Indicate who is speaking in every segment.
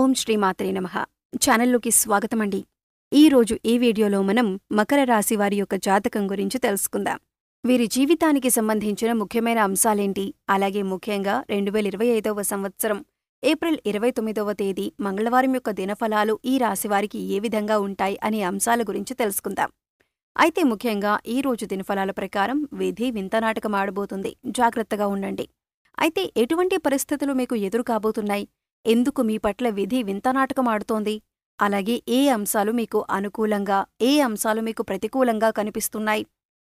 Speaker 1: ఓం శ్రీమాత్రే నమః. ఛానల్లోకి స్వాగతమండి. ఈరోజు ఈ వీడియోలో మనం మకర రాశి వారి యొక్క జాతకం గురించి తెలుసుకుందాం. వీరి జీవితానికి సంబంధించిన ముఖ్యమైన అంశాలేంటి, అలాగే ముఖ్యంగా 2025వ సంవత్సరం ఏప్రిల్ 29వ తేదీ మంగళవారం యొక్క దినఫలాలు ఈ రాశివారికి ఏ విధంగా ఉంటాయి అనే అంశాల గురించి తెలుసుకుందాం. అయితే ముఖ్యంగా ఈ రోజు దినఫలాల ప్రకారం విధి వింత నాటకం ఆడబోతుంది. జాగ్రత్తగా ఉండండి. అయితే ఎటువంటి పరిస్థితులు మీకు ఎదురు కాబోతున్నాయి, ఎందుకు మీ పట్ల విధి వింత నాటకం ఆడుతోంది, అలాగే ఏ అంశాలు మీకు అనుకూలంగా, ఏ అంశాలు మీకు ప్రతికూలంగా కనిపిస్తున్నాయి,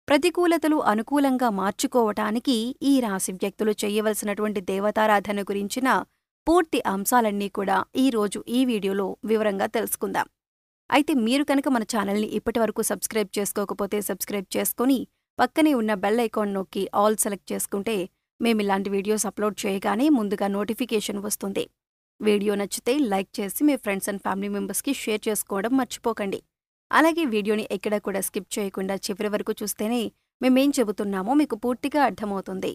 Speaker 1: ప్రతికూలతలు అనుకూలంగా మార్చుకోవటానికి ఈ రాశి వ్యక్తులు చేయవలసినటువంటి దేవతారాధన గురించిన పూర్తి అంశాలన్నీ కూడా ఈరోజు ఈ వీడియోలో వివరంగా తెలుసుకుందాం. అయితే మీరు కనుక మన ఛానల్ని ఇప్పటివరకు సబ్స్క్రైబ్ చేసుకోకపోతే సబ్స్క్రైబ్ చేసుకుని పక్కనే ఉన్న బెల్ ఐకాన్ నొక్కి ఆల్ సెలెక్ట్ చేసుకుంటే మేమిలాంటి వీడియోస్ అప్లోడ్ చేయగానే ముందుగా నోటిఫికేషన్ వస్తుంది. వీడియో నచ్చితే లైక్ చేసి మీ ఫ్రెండ్స్ అండ్ ఫ్యామిలీ మెంబర్స్కి షేర్ చేసుకోవడం మర్చిపోకండి. అలాగే వీడియోని ఎక్కడా కూడా స్కిప్ చేయకుండా చివరి వరకు చూస్తేనే మేమేం చెబుతున్నామో మీకు పూర్తిగా అర్థమవుతుంది.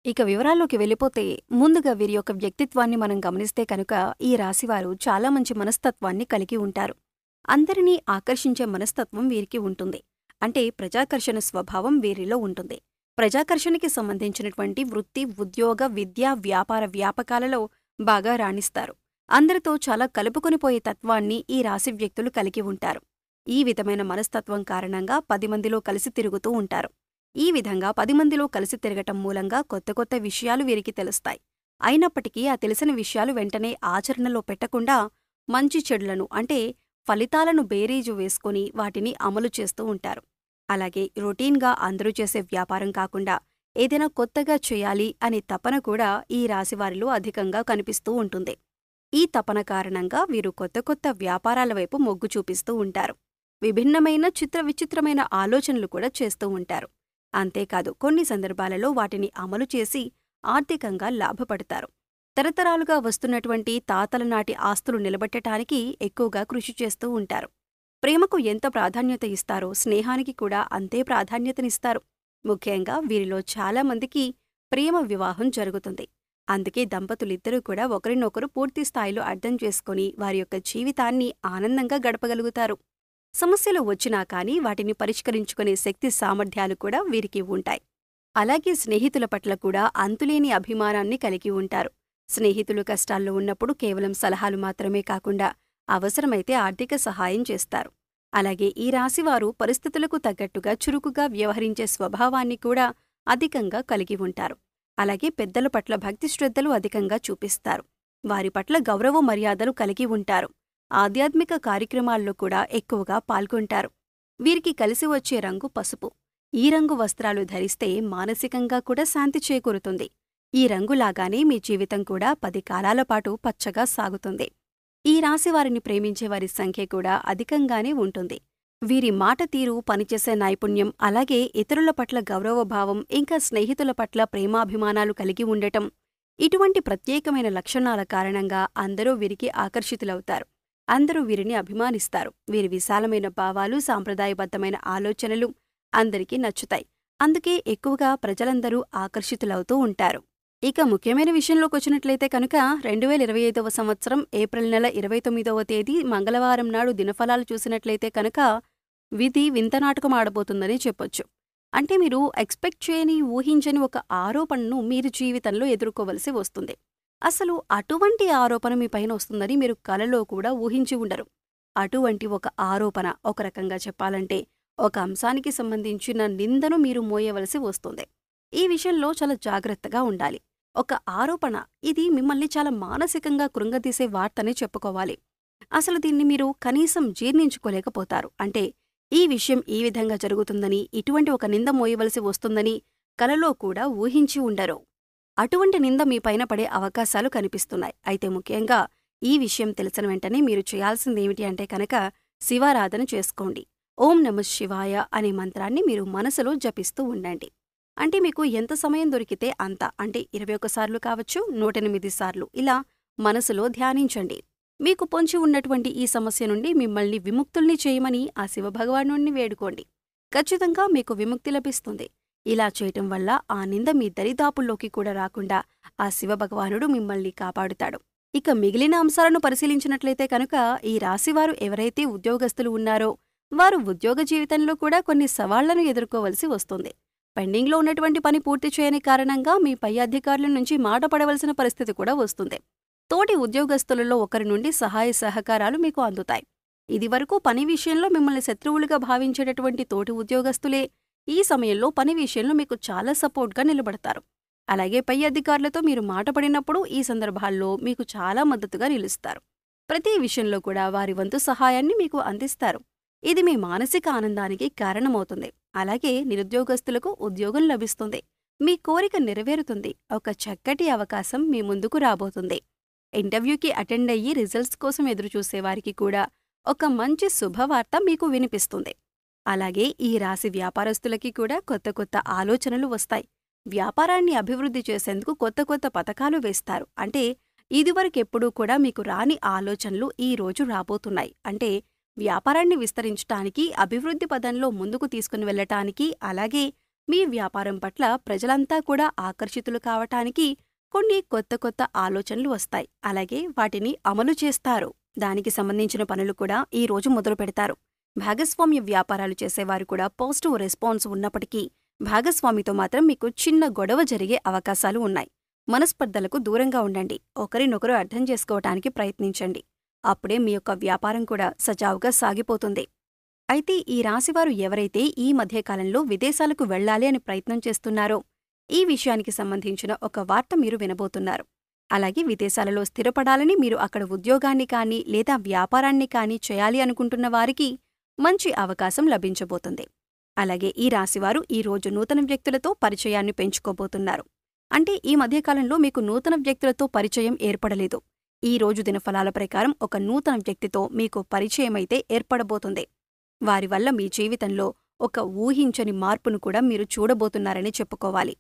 Speaker 1: ఇక వివరాల్లోకి వెళ్ళిపోతే ముందుగా వీరి యొక్క వ్యక్తిత్వాన్ని మనం గమనిస్తే కనుక ఈ రాశివారు చాలా మంచి మనస్తత్వాన్ని కలిగి ఉంటారు. అందరినీ ఆకర్షించే మనస్తత్వం వీరికి ఉంటుంది. అంటే ప్రజాకర్షణ స్వభావం వీరిలో ఉంటుంది. ప్రజాకర్షణకి సంబంధించినటువంటి వృత్తి, ఉద్యోగ, విద్య, వ్యాపార వ్యాపకాలలో బాగా రాణిస్తారు. అందరితో చాలా కలుపుకొనిపోయే తత్వాన్ని ఈ రాశి వ్యక్తులు కలిగి ఉంటారు. ఈ విధమైన మనస్తత్వం కారణంగా 10 మందిలో కలిసి తిరుగుతూ ఉంటారు. ఈ విధంగా 10 మందిలో కలిసి తిరగటం మూలంగా కొత్త కొత్త విషయాలు వీరికి తెలుస్తాయి. అయినప్పటికీ ఆ తెలిసిన విషయాలు వెంటనే ఆచరణలో పెట్టకుండా మంచి చెడులను అంటే ఫలితాలను బేరీజు వేసుకుని వాటిని అమలు చేస్తూ ఉంటారు. అలాగే రొటీన్గా అందరూ చేసే వ్యాపారం కాకుండా ఏదైనా కొత్తగా చేయాలి అనే తపన కూడా ఈ రాశివారిలో అధికంగా కనిపిస్తూ ఉంటుంది. ఈ తపన కారణంగా వీరు కొత్త కొత్త వ్యాపారాల వైపు మొగ్గు చూపిస్తూ ఉంటారు. విభిన్నమైన విచిత్రమైన ఆలోచనలు కూడా చేస్తూ ఉంటారు. అంతేకాదు కొన్ని సందర్భాలలో వాటిని అమలు చేసి ఆర్థికంగా లాభపడతారు. తరతరాలుగా వస్తున్నటువంటి తాతల నాటి ఆస్తులు నిలబెట్టడానికి ఎక్కువగా కృషి చేస్తూ ఉంటారు. ప్రేమకు ఎంత ప్రాధాన్యత ఇస్తారో స్నేహానికి కూడా అంతే ప్రాధాన్యతనిస్తారు. ముఖ్యంగా వీరిలో చాలా మందికి ప్రేమ వివాహం జరుగుతుంది. అందుకే దంపతులిద్దరూ కూడా ఒకరినొకరు పూర్తి స్థాయిలో అర్థం చేసుకుని వారి యొక్క జీవితాన్ని ఆనందంగా గడపగలుగుతారు. సమస్యలు వచ్చినా కానీ వాటిని పరిష్కరించుకునే శక్తి సామర్థ్యాలు కూడా వీరికి ఉంటాయి. అలాగే స్నేహితుల పట్ల కూడా అంతులేని అభిమానాన్ని కలిగి ఉంటారు. స్నేహితులు కష్టాల్లో ఉన్నప్పుడు కేవలం సలహాలు మాత్రమే కాకుండా అవసరమైతే ఆర్థిక సహాయం చేస్తారు. అలాగే ఈ రాశివారు పరిస్థితులకు తగ్గట్టుగా చురుకుగా వ్యవహరించే స్వభావాన్ని కూడా అధికంగా కలిగి ఉంటారు. అలాగే పెద్దల పట్ల భక్తి శ్రద్ధలు అధికంగా చూపిస్తారు. వారి పట్ల గౌరవ మర్యాదలు కలిగి ఉంటారు. ఆధ్యాత్మిక కార్యక్రమాల్లో కూడా ఎక్కువగా పాల్గొంటారు. వీరికి కలిసి వచ్చే రంగు పసుపు. ఈ రంగు వస్త్రాలు ధరిస్తే మానసికంగా కూడా శాంతి చేకూరుతుంది. ఈ రంగులాగానే మీ జీవితం కూడా 10 కాలాల పాటు పచ్చగా సాగుతుంది. ఈ రాశివారిని ప్రేమించే వారి సంఖ్య కూడా అధికంగానే ఉంటుంది. వీరి మాట తీరు, పనిచేసే నైపుణ్యం, అలాగే ఇతరుల పట్ల గౌరవభావం, ఇంకా స్నేహితుల పట్ల ప్రేమాభిమానాలు కలిగి ఉండటం, ఇటువంటి ప్రత్యేకమైన లక్షణాల కారణంగా అందరూ వీరికి ఆకర్షితులవుతారు. అందరూ వీరిని అభిమానిస్తారు. వీరి విశాలమైన భావాలు, సాంప్రదాయబద్ధమైన ఆలోచనలు అందరికీ నచ్చుతాయి. అందుకే ఎక్కువగా ప్రజలందరూ ఆకర్షితులవుతూ ఉంటారు. ఇక ముఖ్యమైన విషయంలోకొచ్చినట్లయితే కనుక 2025వ సంవత్సరం ఏప్రిల్ నెల 29వ తేదీ మంగళవారం నాడు దినఫలాలు చూసినట్లయితే కనుక విధి వింత నాటకం ఆడబోతుందని చెప్పొచ్చు. అంటే మీరు ఎక్స్పెక్ట్ చేయని, ఊహించని ఒక ఆరోపణను మీరు జీవితంలో ఎదుర్కోవలసి వస్తుంది. అసలు అటువంటి ఆరోపణ మీ పైన వస్తుందని మీరు కలలో కూడా ఊహించి ఉండరు. అటువంటి ఒక ఆరోపణ, ఒక రకంగా చెప్పాలంటే ఒక అంశానికి సంబంధించిన నిందను మీరు మోయవలసి వస్తుంది. ఈ విషయంలో చాలా జాగ్రత్తగా ఉండాలి. ఒక ఆరోపణ, ఇది మిమ్మల్ని చాలా మానసికంగా కృంగదీసే వార్తనే చెప్పుకోవాలి. అసలు దీన్ని మీరు కనీసం జీర్ణించుకోలేకపోతారు. అంటే ఈ విషయం ఈ విధంగా జరుగుతుందని, ఇటువంటి ఒక నింద మోయవలసి వస్తుందని కలలో కూడా ఊహించి ఉండరు. అటువంటి నింద మీ పైన పడే అవకాశాలు కనిపిస్తున్నాయి. అయితే ముఖ్యంగా ఈ విషయం తెలిసిన వెంటనే మీరు చేయాల్సిందేమిటి అంటే కనుక శివారాధన చేసుకోండి. ఓం నమః శివాయ అనే మంత్రాన్ని మీరు మనసులో జపిస్తూ ఉండండి. అంటే మీకు ఎంత సమయం దొరికితే అంత, అంటే 21 సార్లు కావచ్చు, 108 సార్లు ఇలా మనసులో ధ్యానించండి. మీకు పొంచి ఉన్నటువంటి ఈ సమస్య నుండి మిమ్మల్ని విముక్తుల్ని చేయమని ఆ శివభగవానుణ్ణి వేడుకోండి. ఖచ్చితంగా మీకు విముక్తి లభిస్తుంది. ఇలా చేయటం వల్ల ఆ నింద మీ దరిదాపుల్లోకి కూడా రాకుండా ఆ శివభగవానుడు మిమ్మల్ని కాపాడుతాడు. ఇక మిగిలిన అంశాలను పరిశీలించినట్లయితే కనుక ఈ రాశివారు ఎవరైతే ఉద్యోగస్తులు ఉన్నారో వారు ఉద్యోగ జీవితంలో కూడా కొన్ని సవాళ్లను ఎదుర్కోవలసి వస్తుంది. పెండింగ్లో ఉన్నటువంటి పని పూర్తి చేయని కారణంగా మీ పై అధికారుల నుంచి మాట పడవలసిన పరిస్థితి కూడా వస్తుంది. తోటి ఉద్యోగస్తులలో ఒకరి నుండి సహాయ సహకారాలు మీకు అందుతాయి. ఇదివరకు పని విషయంలో మిమ్మల్ని శత్రువులుగా భావించేటటువంటి తోటి ఉద్యోగస్తులే ఈ సమయంలో పని విషయంలో మీకు చాలా సపోర్ట్గా నిలబడతారు. అలాగే పై అధికారులతో మీరు మాట పడినప్పుడు ఈ సందర్భాల్లో మీకు చాలా మద్దతుగా నిలుస్తారు. ప్రతి విషయంలో కూడా వారి వంతు సహాయాన్ని మీకు అందిస్తారు. ఇది మీ మానసిక ఆనందానికి కారణమవుతుంది. అలాగే నిరుద్యోగస్తులకు ఉద్యోగం లభిస్తుంది. మీ కోరిక నెరవేరుతుంది. ఒక చక్కటి అవకాశం మీ ముందుకు రాబోతుంది. ఇంటర్వ్యూకి అటెండ్ అయ్యి రిజల్ట్స్ కోసం ఎదురుచూసేవారికి కూడా ఒక మంచి శుభవార్త మీకు వినిపిస్తుంది. అలాగే ఈ రాశి వ్యాపారస్తులకి కూడా కొత్త కొత్త ఆలోచనలు వస్తాయి. వ్యాపారాన్ని అభివృద్ధి చేసేందుకు కొత్త కొత్త పథకాలు వేస్తారు. అంటే ఇదివరకెప్పుడూ కూడా మీకు రాని ఆలోచనలు ఈ రోజు రాబోతున్నాయి. అంటే వ్యాపారాన్ని విస్తరించటానికి, అభివృద్ధి పదంలో ముందుకు తీసుకుని వెళ్లటానికి, అలాగే మీ వ్యాపారం పట్ల ప్రజలంతా కూడా ఆకర్షితులు కావటానికి కొన్ని కొత్త కొత్త ఆలోచనలు వస్తాయి. అలాగే వాటిని అమలు చేస్తారు. దానికి సంబంధించిన పనులు కూడా ఈ రోజు మొదలు పెడతారు. భాగస్వామ్య వ్యాపారాలు చేసేవారు కూడా పాజిటివ్ రెస్పాన్స్ ఉన్నప్పటికీ భాగస్వామితో మాత్రం మీకు చిన్న గొడవ జరిగే అవకాశాలు ఉన్నాయి. మనస్పర్ధలకు దూరంగా ఉండండి. ఒకరినొకరు అర్థం చేసుకోవటానికి ప్రయత్నించండి. అప్పుడే మీ యొక్క వ్యాపారం కూడా సజావుగా సాగిపోతుంది. అయితే ఈ రాశివారు ఎవరైతే ఈ మధ్యకాలంలో విదేశాలకు వెళ్లాలి అని ప్రయత్నం చేస్తున్నారో ఈ విషయానికి సంబంధించిన ఒక వార్త మీరు వినబోతున్నారు. అలాగే విదేశాలలో స్థిరపడాలని, మీరు అక్కడ ఉద్యోగాన్ని కానీ లేదా వ్యాపారాన్ని కానీ చేయాలి అనుకుంటున్న వారికి మంచి అవకాశం లభించబోతుంది. అలాగే ఈ రాశివారు ఈ రోజు నూతన వ్యక్తులతో పరిచయాన్ని పెంచుకోబోతున్నారు. అంటే ఈ మధ్యకాలంలో మీకు నూతన వ్యక్తులతో పరిచయం ఏర్పడలేదు. ఈ రోజు దినఫలాల ప్రకారం ఒక నూతన వ్యక్తితో మీకు పరిచయమైతే ఏర్పడబోతుంది. వారి వల్ల మీ జీవితంలో ఒక ఊహించని మార్పును కూడా మీరు చూడబోతున్నారని చెప్పుకోవాలి.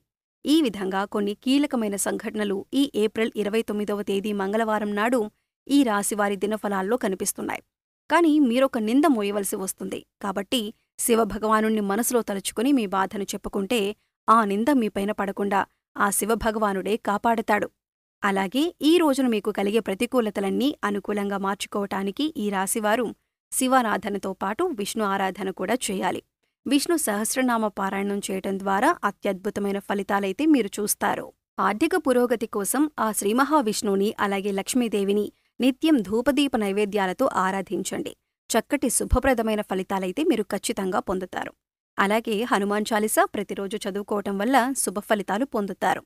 Speaker 1: ఈ విధంగా కొన్ని కీలకమైన సంఘటనలు ఈ ఏప్రిల్ 29వ తేదీ మంగళవారం నాడు ఈ రాశివారి దినఫలాల్లో కనిపిస్తున్నాయి. కాని మీరొక నింద మోయవలసి వస్తుంది. కాబట్టి శివభగవానుణ్ణి మనసులో తలుచుకుని మీ బాధను చెప్పుకుంటే ఆ నింద మీపైన పడకుండా ఆ శివభగవానుడే కాపాడతాడు. అలాగే ఈ రోజున మీకు కలిగే ప్రతికూలతలన్నీ అనుకూలంగా మార్చుకోవటానికి ఈ రాశివారు శివారాధనతో పాటు విష్ణు ఆరాధన కూడా చేయాలి. విష్ణు సహస్రనామ పారాయణం చేయటం ద్వారా అత్యద్భుతమైన ఫలితాలైతే మీరు చూస్తారు. ఆర్థిక పురోగతి కోసం ఆ శ్రీ మహావిష్ణువుని అలాగే లక్ష్మీదేవిని నిత్యం ధూపదీప నైవేద్యాలతో ఆరాధించండి. చక్కటి శుభప్రదమైన ఫలితాలైతే మీరు ఖచ్చితంగా పొందుతారు. అలాగే హనుమాన్ చాలీసా ప్రతిరోజు చదువుకోవటం వల్ల శుభ ఫలితాలు పొందుతారు.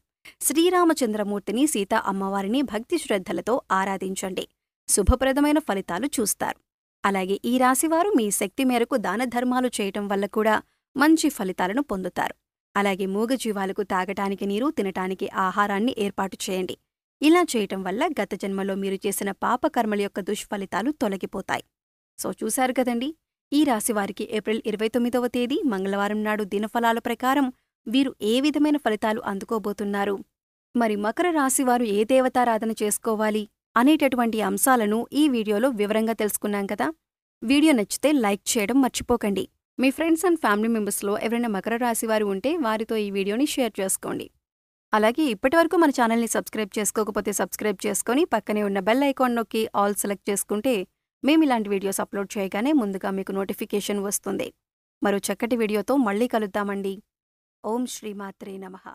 Speaker 1: శ్రీరామచంద్రమూర్తిని, సీతా అమ్మవారిని భక్తి శ్రద్ధలతో ఆరాధించండి. శుభప్రదమైన ఫలితాలు చూస్తారు. అలాగే ఈ రాశివారు మీ శక్తి మేరకు దానధర్మాలు చేయటం వల్ల కూడా మంచి ఫలితాలను పొందుతారు. అలాగే మూగజీవాలకు తాగటానికి నీరు, తినటానికి ఆహారాన్ని ఏర్పాటు చేయండి. ఇలా చేయటం వల్ల గత జన్మలో మీరు చేసిన పాపకర్మల యొక్క దుష్ఫలితాలు తొలగిపోతాయి. సో చూశారు కదండి, ఈ రాశివారికి ఏప్రిల్ 29వ తేదీ మంగళవారం నాడు దినఫలాల ప్రకారం వీరు ఏ విధమైన ఫలితాలు అందుకోబోతున్నారు. మరి మకర రాశివారు ఏ దేవతారాధన చేసుకోవాలి అనేటటువంటి అంశాలను ఈ వీడియోలో వివరంగా తెలుసుకున్నాం కదా. వీడియో నచ్చితే లైక్ చేయడం మర్చిపోకండి. మీ ఫ్రెండ్స్ అండ్ ఫ్యామిలీ మెంబర్స్లో ఎవరైనా మకర రాశివారు ఉంటే వారితో ఈ వీడియోని షేర్ చేసుకోండి. అలాగే ఇప్పటివరకు మన ఛానల్ని సబ్స్క్రైబ్ చేసుకోకపోతే సబ్స్క్రైబ్ చేసుకొని పక్కనే ఉన్న బెల్ ఐకాన్ నొక్కి ఆల్ సెలెక్ట్ చేసుకుంటే మేము ఇలాంటి వీడియోస్ అప్లోడ్ చేయగానే ముందుగా మీకు నోటిఫికేషన్ వస్తుంది. మరో చక్కటి వీడియోతో మళ్ళీ కలుద్దామండి. ఓం శ్రీమాత్రే నమః.